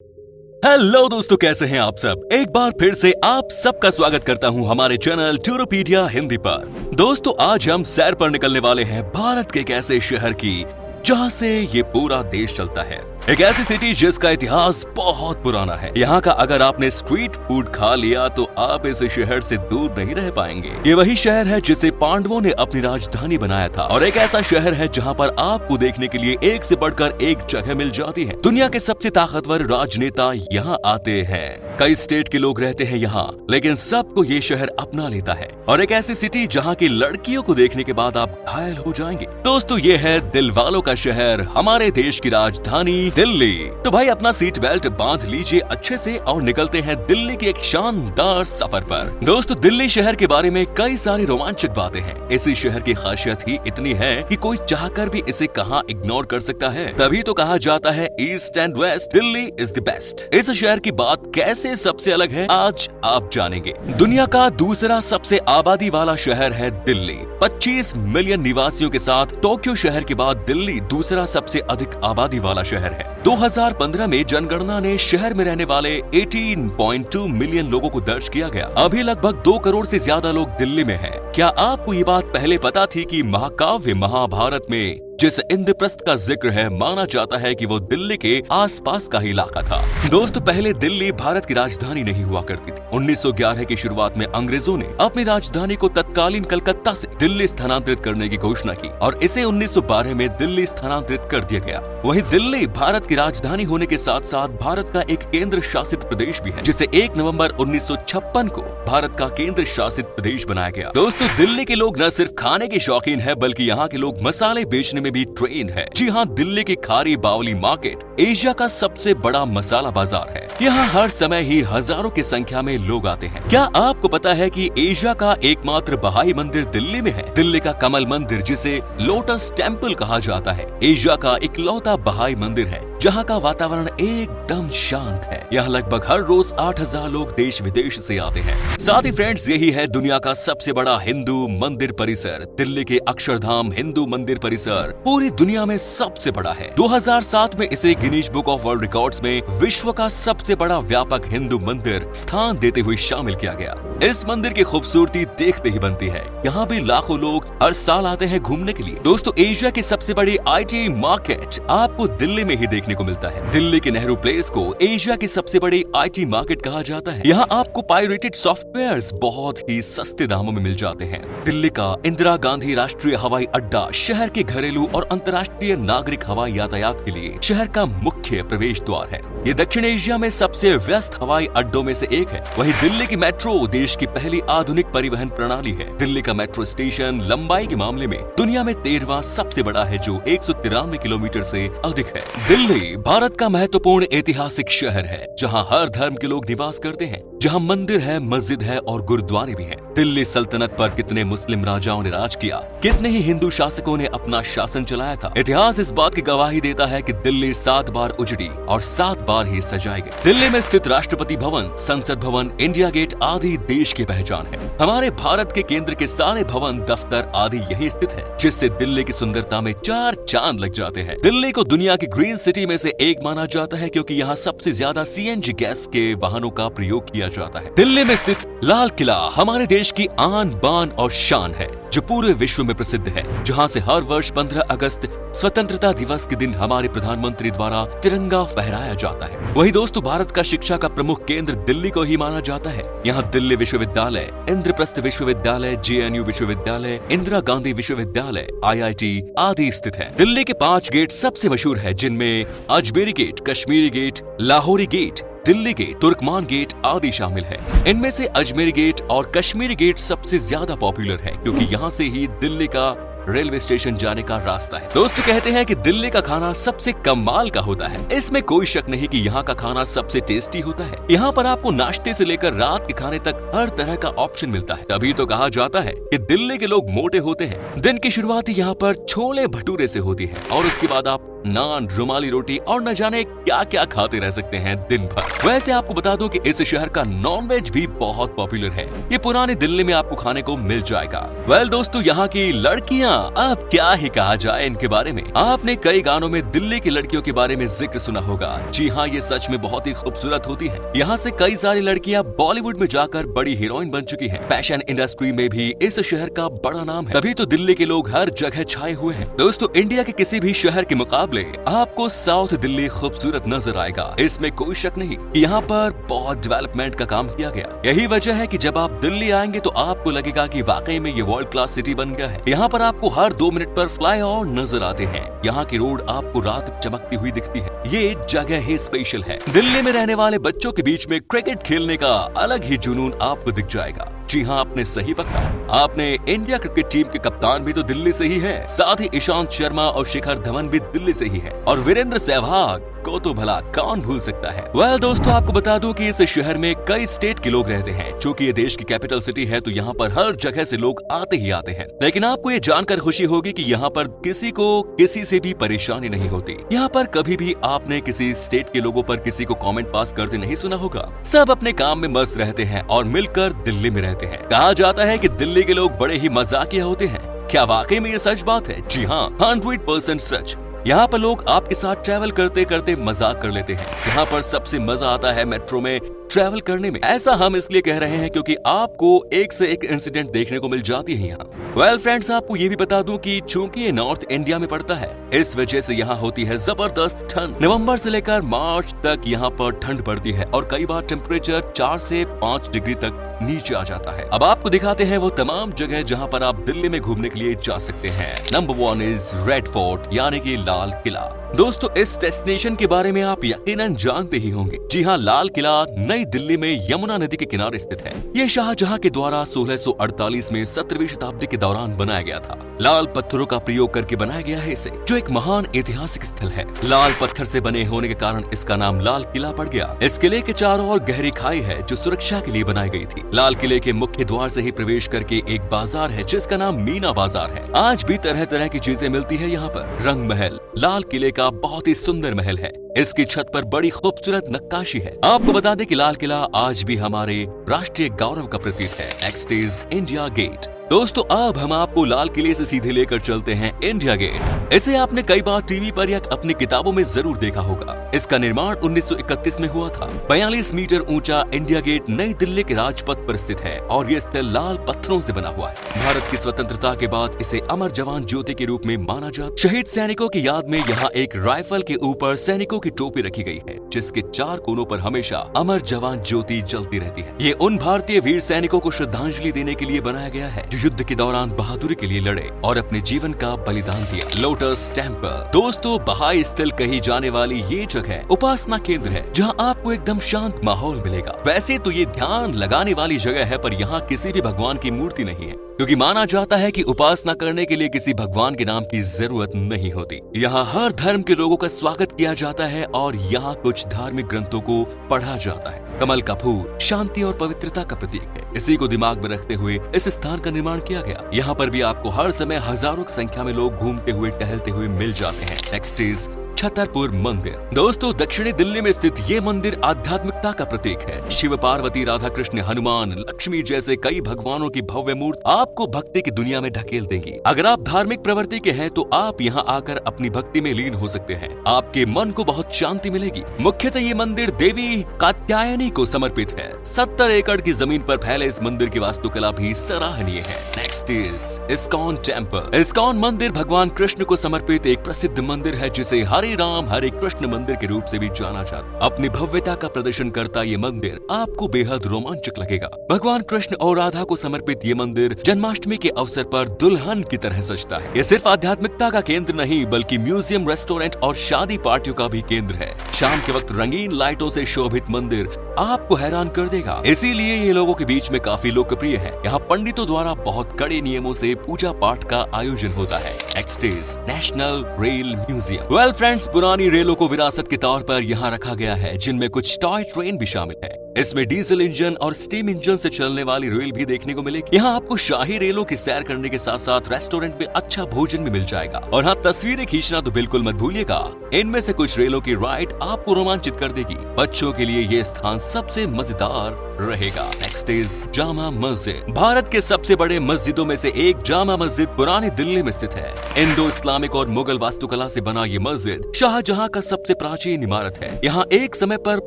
Hello दोस्तों, कैसे हैं आप सब। एक बार फिर से आप सबका स्वागत करता हूं हमारे चैनल टूरोपीडिया हिंदी पर। दोस्तों, आज हम सैर पर निकलने वाले हैं भारत के एक ऐसे शहर की जहां से ये पूरा देश चलता है। एक ऐसी सिटी जिसका इतिहास बहुत पुराना है। यहाँ का अगर आपने स्ट्रीट फूड खा लिया तो आप इस शहर से दूर नहीं रह पाएंगे। ये वही शहर है जिसे पांडवों ने अपनी राजधानी बनाया था, और एक ऐसा शहर है जहाँ पर आपको देखने के लिए एक से बढ़कर एक जगह मिल जाती है। दुनिया के सबसे ताकतवर राजनेता यहाँ आते हैं। कई स्टेट के लोग रहते हैं यहाँ, लेकिन सबको ये शहर अपना लेता है। और एक ऐसी सिटी जहाँ की लड़कियों को देखने के बाद आप घायल हो जाएंगे। दोस्तों, ये है दिल वालों का शहर, हमारे देश की राजधानी दिल्ली। तो भाई अपना सीट बेल्ट बांध लीजिए अच्छे से और निकलते हैं दिल्ली के एक शानदार सफर पर। दोस्तों, दिल्ली शहर के बारे में कई सारी रोमांचक बातें हैं। इसी शहर की खासियत ही इतनी है कि कोई चाहकर भी इसे कहां इग्नोर कर सकता है। तभी तो कहा जाता है east and west, Delhi is the best. इस शहर की बात कैसे सबसे अलग है, आज आप जानेंगे। दुनिया का दूसरा सबसे आबादी वाला शहर है दिल्ली। 25 मिलियन निवासियों के साथ टोक्यो शहर के बाद दिल्ली दूसरा सबसे अधिक आबादी वाला शहर है। 2015 में जनगणना ने शहर में रहने वाले 18.2 मिलियन लोगों को दर्ज किया गया। अभी लगभग 2 करोड़ से ज्यादा लोग दिल्ली में हैं। क्या आपको ये बात पहले पता थी कि महाकाव्य महाभारत में जिस इंद्रप्रस्थ का जिक्र है, माना जाता है कि वो दिल्ली के आसपास का ही इलाका था। दोस्तों, पहले दिल्ली भारत की राजधानी नहीं हुआ करती थी। 1911 की शुरुआत में अंग्रेजों ने अपनी राजधानी को तत्कालीन कलकत्ता से दिल्ली स्थानांतरित करने की घोषणा की और इसे 1912 में दिल्ली स्थानांतरित कर दिया गया। वहीं दिल्ली भारत की राजधानी होने के साथ साथ भारत का एक केंद्र शासित प्रदेश भी है, जिसे 1 नवंबर 1956 को भारत का केंद्र शासित प्रदेश बनाया गया। दोस्तों, दिल्ली के लोग न सिर्फ खाने के शौकीन है, बल्कि यहाँ के लोग मसाले बेचने भी ट्रेन है। जी हाँ, दिल्ली की खारी बावली मार्केट एशिया का सबसे बड़ा मसाला बाजार है। यहाँ हर समय ही हजारों की संख्या में लोग आते हैं। क्या आपको पता है कि एशिया का एकमात्र बहाई मंदिर दिल्ली में है? दिल्ली का कमल मंदिर, जिसे लोटस टेम्पल कहा जाता है, एशिया का इकलौता बहाई मंदिर है जहाँ का वातावरण एकदम शांत है। यहाँ लगभग हर रोज 8000 लोग देश विदेश से आते हैं। साथ ही फ्रेंड्स, यही है दुनिया का सबसे बड़ा हिंदू मंदिर परिसर। दिल्ली के अक्षरधाम हिंदू मंदिर परिसर पूरी दुनिया में सबसे बड़ा है। 2007 में इसे Guinness book of world records में विश्व का सबसे बड़ा व्यापक हिंदू मंदिर स्थान देते हुए शामिल किया गया। इस मंदिर की खूबसूरती देखते ही बनती है। यहाँ भी लाखों लोग हर साल आते हैं घूमने के लिए। दोस्तों, एशिया की सबसे बड़ी IT मार्केट आपको दिल्ली में ही देखने को मिलता है। दिल्ली के नेहरू प्लेस को एशिया की सबसे बड़ी IT मार्केट कहा जाता है। यहाँ आपको पायरेटेड सॉफ्टवेयर्स बहुत ही सस्ते दामों में मिल जाते हैं। दिल्ली का इंदिरा गांधी राष्ट्रीय हवाई अड्डा शहर के घरेलू और अंतर्राष्ट्रीय नागरिक हवाई यातायात के लिए शहर का मुख्य प्रवेश द्वार है। ये दक्षिण एशिया में सबसे व्यस्त हवाई अड्डों में से एक है। वहीं दिल्ली की मेट्रो देश की पहली आधुनिक परिवहन प्रणाली है। दिल्ली का मेट्रो स्टेशन लंबाई के मामले में दुनिया में 13वां सबसे बड़ा है, जो 193 किलोमीटर से अधिक है। दिल्ली भारत का महत्वपूर्ण ऐतिहासिक शहर है, जहाँ हर धर्म के लोग निवास करते हैं, जहाँ मंदिर है, मस्जिद है और गुरुद्वारे भी हैं। दिल्ली सल्तनत पर कितने मुस्लिम राजाओं ने राज किया, कितने ही हिंदू शासकों ने अपना शासन चलाया था। इतिहास इस बात की गवाही देता है कि दिल्ली 7 बार उजड़ी और 7 बार ही सजाई गई। दिल्ली में स्थित राष्ट्रपति भवन, संसद भवन, इंडिया गेट आदि देश की पहचान है। हमारे भारत के केंद्र के सारे भवन, दफ्तर आदि यही स्थित है, जिससे दिल्ली की सुंदरता में 4 चांद लग जाते हैं। दिल्ली को दुनिया की ग्रीन सिटी में से एक माना जाता है, क्योंकि यहाँ सबसे ज्यादा CNG गैस के वाहनों का प्रयोग किया जाता है। दिल्ली में स्थित लाल किला हमारे देश की आन बान और शान है, जो पूरे विश्व में प्रसिद्ध है, जहाँ से हर वर्ष 15 अगस्त स्वतंत्रता दिवस के दिन हमारे प्रधानमंत्री द्वारा तिरंगा फहराया जाता है। वही दोस्तों, भारत का शिक्षा का प्रमुख केंद्र दिल्ली को ही माना जाता है। यहाँ दिल्ली विश्वविद्यालय, इंद्रप्रस्थ विश्वविद्यालय, JNU विश्वविद्यालय, इंदिरा गांधी विश्वविद्यालय, IIT आदि स्थित है। दिल्ली के 5 गेट सबसे मशहूर है, जिनमें Ajmeri gate, Kashmiri gate, Lahori gate, Delhi gate, Turkman gate आदि शामिल है। इनमें से अजमेरी गेट और कश्मीरी गेट सबसे ज्यादा पॉपुलर है, क्योंकि यहाँ से ही दिल्ली का रेलवे स्टेशन जाने का रास्ता है। दोस्तों, कहते हैं कि दिल्ली का खाना सबसे कमाल का होता है। इसमें कोई शक नहीं कि यहाँ का खाना सबसे टेस्टी होता है। यहाँ पर आपको नाश्ते से लेकर रात के खाने तक हर तरह का ऑप्शन मिलता है। तभी तो कहा जाता है कि दिल्ली के लोग मोटे होते हैं। दिन की शुरुआत यहाँ पर छोले भटूरे से होती है और उसके बाद आप नान, रुमाली रोटी और न जाने क्या क्या खाते रह सकते हैं दिन भर। वैसे आपको बता दूं कि इस शहर का नॉनवेज भी बहुत पॉपुलर है। ये पुरानी दिल्ली में आपको खाने को मिल जाएगा। वेल दोस्तों, यहाँ की लड़कियाँ, अब क्या ही कहा जाए इनके बारे में। आपने कई गानों में दिल्ली की लड़कियों के बारे में जिक्र सुना होगा। जी हाँ, ये सच में बहुत ही खूबसूरत होती है। यहाँ से कई सारी लड़कियाँ बॉलीवुड में जाकर बड़ी हीरोइन बन चुकी है। फैशन इंडस्ट्री में भी इस शहर का बड़ा नाम है, तभी तो दिल्ली के लोग हर जगह छाए हुए हैं। दोस्तों, इंडिया के किसी भी शहर के मुकाबले आपको साउथ दिल्ली खूबसूरत नजर आएगा, इसमें कोई शक नहीं। यहाँ पर बहुत डेवलपमेंट का काम किया गया। यही वजह है कि जब आप दिल्ली आएंगे तो आपको लगेगा कि वाकई में ये वर्ल्ड क्लास सिटी बन गया है। यहाँ पर आपको हर 2 मिनट पर फ्लाईओवर नजर आते हैं। यहाँ की रोड आपको रात चमकती हुई दिखती है। ये जगह ही स्पेशल है। दिल्ली में रहने वाले बच्चों के बीच में क्रिकेट खेलने का अलग ही जुनून आपको दिख जाएगा। जी हाँ, आपने सही पकड़ा। आपने इंडिया क्रिकेट टीम के कप्तान भी तो दिल्ली से ही है। साथ ही ईशांत शर्मा और शिखर धवन भी दिल्ली से ही है। और वीरेंद्र सहवाग को तो भला कौन भूल सकता है। वेल दोस्तों, आपको बता दूं कि इस शहर में कई स्टेट के लोग रहते हैं। चूंकि ये देश की कैपिटल सिटी है तो यहाँ पर हर जगह से लोग आते ही आते हैं। लेकिन आपको ये जानकर खुशी होगी कि यहाँ पर किसी को किसी से भी परेशानी नहीं होती। यहाँ पर कभी भी आपने किसी स्टेट के लोगों पर किसी को कमेंट पास करते नहीं सुना होगा। सब अपने काम में मस्त रहते हैं और मिलकर दिल्ली में रहते हैं। कहा जाता है कि दिल्ली के लोग बड़े ही मजाकिया होते हैं। क्या वाकई में ये सच बात है? जी हाँ, 100% सच। यहाँ पर लोग आपके साथ ट्रैवल करते करते मजाक कर लेते हैं। यहाँ पर सबसे मजा आता है मेट्रो में ट्रैवल करने में। ऐसा हम इसलिए कह रहे हैं क्योंकि आपको एक से एक इंसिडेंट देखने को मिल जाती है यहाँ। वेल फ्रेंड्स, आपको ये भी बता दूं कि चूंकि ये नॉर्थ इंडिया में पड़ता है, इस वजह से यहाँ होती है जबरदस्त ठंड। नवंबर से लेकर मार्च तक यहाँ पर ठंड पड़ती है और कई बार टेम्परेचर 4 से 5 डिग्री तक नीचे आ जाता है। अब आपको दिखाते हैं वो तमाम जगह जहाँ पर आप दिल्ली में घूमने के लिए जा सकते हैं। नंबर 1 इज रेड फोर्ट, यानी कि लाल किला। दोस्तों, इस डेस्टिनेशन के बारे में आप यकीनन जानते ही होंगे। जी हाँ, लाल किला नई दिल्ली में यमुना नदी के किनारे स्थित है। ये शाहजहां के द्वारा 1648 में 17वीं शताब्दी के दौरान बनाया गया था। लाल पत्थरों का प्रयोग करके बनाया गया है इसे, जो एक महान ऐतिहासिक स्थल है। लाल पत्थर से बने होने के कारण इसका नाम लाल किला पड़ गया। इस किले के चारों ओर गहरी खाई है जो सुरक्षा के लिए बनाई गई थी। लाल किले के मुख्य द्वार से ही प्रवेश करके एक बाजार है जिसका नाम मीना बाजार है। आज भी तरह तरह की चीजें मिलती है यहाँ पर। रंग महल लाल किले का बहुत ही सुंदर महल है। इसकी छत पर बड़ी खूबसूरत नक्काशी है। आपको बता दें कि लाल किला आज भी हमारे राष्ट्रीय गौरव का प्रतीक है। Next is India gate. दोस्तों, अब हम आपको लाल किले से सीधे लेकर चलते हैं इंडिया गेट। इसे आपने कई बार टीवी पर या अपनी किताबों में जरूर देखा होगा। इसका निर्माण 1931 में हुआ था। 42 मीटर ऊंचा इंडिया गेट नई दिल्ली के राजपथ पर स्थित है और ये स्थल लाल पत्थरों से बना हुआ है। भारत की स्वतंत्रता के बाद इसे अमर जवान ज्योति के रूप में माना जाता। शहीद सैनिकों की याद में यहाँ एक राइफल के ऊपर सैनिकों की टोपी रखी गई है, जिसके 4 कोनों पर हमेशा अमर जवान ज्योति जलती रहती है। ये उन भारतीय वीर सैनिकों को श्रद्धांजलि देने के लिए बनाया गया है युद्ध के दौरान बहादुरी के लिए लड़े और अपने जीवन का बलिदान दिया। Lotus temple. दोस्तों, बहाई स्थल कही जाने वाली ये जगह उपासना केंद्र है जहां आपको एकदम शांत माहौल मिलेगा। वैसे तो ये ध्यान लगाने वाली जगह है, पर यहाँ किसी भी भगवान की मूर्ति नहीं है, क्योंकि माना जाता है कि उपासना करने के लिए किसी भगवान के नाम की जरूरत नहीं होती। यहाँ हर धर्म के लोगों का स्वागत किया जाता है और यहाँ कुछ धार्मिक ग्रंथों को पढ़ा जाता है। कमल का फूल शांति और पवित्रता का प्रतीक है। इसी को दिमाग में रखते हुए इस स्थान का निर्माण किया गया। यहाँ पर भी आपको हर समय हजारों की संख्या में लोग घूमते हुए टहलते हुए मिल जाते हैं। नेक्स्ट इज छतरपुर मंदिर। दोस्तों, दक्षिणी दिल्ली में स्थित ये मंदिर आध्यात्मिकता का प्रतीक है। शिव पार्वती, राधा कृष्ण, हनुमान, लक्ष्मी जैसे कई भगवानों की भव्य मूर्ति आपको भक्ति की दुनिया में ढकेल देंगी। अगर आप धार्मिक प्रवृत्ति के हैं तो आप यहाँ आकर अपनी भक्ति में लीन हो सकते हैं। आपके मन को बहुत शांति मिलेगी। मुख्यतः ये मंदिर देवी कात्यायनी को समर्पित है। 70 एकड़ की जमीन पर फैले इस मंदिर की वास्तुकला भी सराहनीय है। Next is ISKCON temple. ISKCON मंदिर भगवान कृष्ण को समर्पित एक प्रसिद्ध मंदिर है, जिसे हरे राम हरे कृष्ण मंदिर के रूप से भी जाना जाता। अपनी भव्यता का प्रदर्शन करता ये मंदिर आपको बेहद रोमांचक लगेगा। भगवान कृष्ण और राधा को समर्पित ये मंदिर जन्माष्टमी के अवसर पर दुल्हन की तरह सजता है। ये सिर्फ आध्यात्मिकता का केंद्र नहीं बल्कि म्यूजियम, रेस्टोरेंट और शादी पार्टियों का भी केंद्र है। शाम के वक्त रंगीन लाइटों से शोभित मंदिर आपको हैरान कर देगा। इसीलिए ये लोगों के बीच में काफी लोकप्रिय है। यहाँ पंडितों द्वारा बहुत कड़े नियमों से पूजा पाठ का आयोजन होता है। Next is national rail museum. Well friends, पुरानी रेलों को विरासत के तौर पर यहाँ रखा गया है, जिनमें कुछ टॉय ट्रेन भी शामिल है। इसमें डीजल इंजन और स्टीम इंजन से चलने वाली रेल भी देखने को मिलेगी। यहाँ आपको शाही रेलों की सैर करने के साथ साथ रेस्टोरेंट में अच्छा भोजन भी मिल जाएगा। और हाँ, तस्वीरें खींचना तो बिल्कुल मत भूलिएगा। इनमें से कुछ रेलों की राइड आपको रोमांचित कर देगी। बच्चों के लिए ये स्थान सबसे मजेदार रहेगा। Next is Jama Masjid. भारत के सबसे बड़े मस्जिदों में से एक जामा मस्जिद पुरानी दिल्ली में स्थित है। इंडो इस्लामिक और मुगल वास्तुकला से बना ये मस्जिद शाहजहां का सबसे प्राचीन इमारत है। यहाँ एक समय पर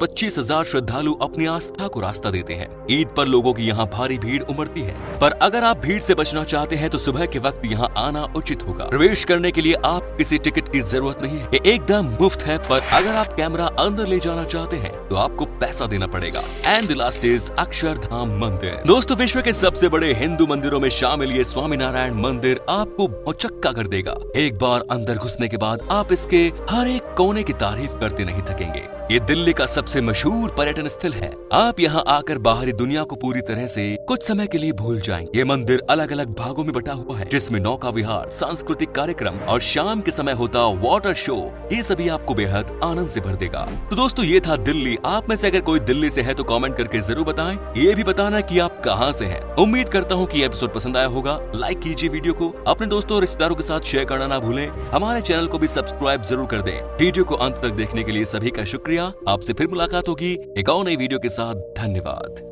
25,000 श्रद्धालु अपनी आस्था को रास्ता देते हैं। ईद पर लोगों की यहाँ भारी भीड़ उमड़ती है, पर अगर आप भीड़ से बचना चाहते हैं तो सुबह के वक्त यहाँ आना उचित होगा। प्रवेश करने के लिए आप किसी टिकट की जरूरत नहीं है, ये एकदम मुफ्त है। पर अगर आप कैमरा अंदर ले जाना चाहते हैं तो आपको पैसा देना पड़ेगा। And the last is Akshardham मंदिर। दोस्तों, विश्व के सबसे बड़े हिंदू मंदिरों में शामिल ये स्वामीनारायण मंदिर आपको भौचक्का कर देगा। एक बार अंदर घुसने के बाद आप इसके हर एक कोने की तारीफ करते नहीं थकेंगे। ये दिल्ली का सबसे मशहूर पर्यटन स्थल है। आप यहाँ आकर बाहरी दुनिया को पूरी तरह से कुछ समय के लिए भूल जाएंगे। ये मंदिर अलग अलग भागों में बटा हुआ है, जिसमें नौका विहार, सांस्कृतिक कार्यक्रम और शाम के समय होता वाटर शो, ये सभी आपको बेहद आनंद से भर देगा। तो दोस्तों, ये था दिल्ली। आप में से अगर कोई दिल्ली से है तो कमेंट करके जरूर बताएं। ये भी बताना कि आप कहां से हैं। उम्मीद करता हूं कि एपिसोड पसंद आया होगा। लाइक कीजिए वीडियो को, अपने दोस्तों और रिश्तेदारों के साथ शेयर करना ना भूलें। हमारे चैनल को भी सब्सक्राइब जरूर कर दें। वीडियो को अंत तक देखने के लिए सभी का शुक्रिया। आपसे फिर मुलाकात होगी एक और नई वीडियो के साथ। धन्यवाद।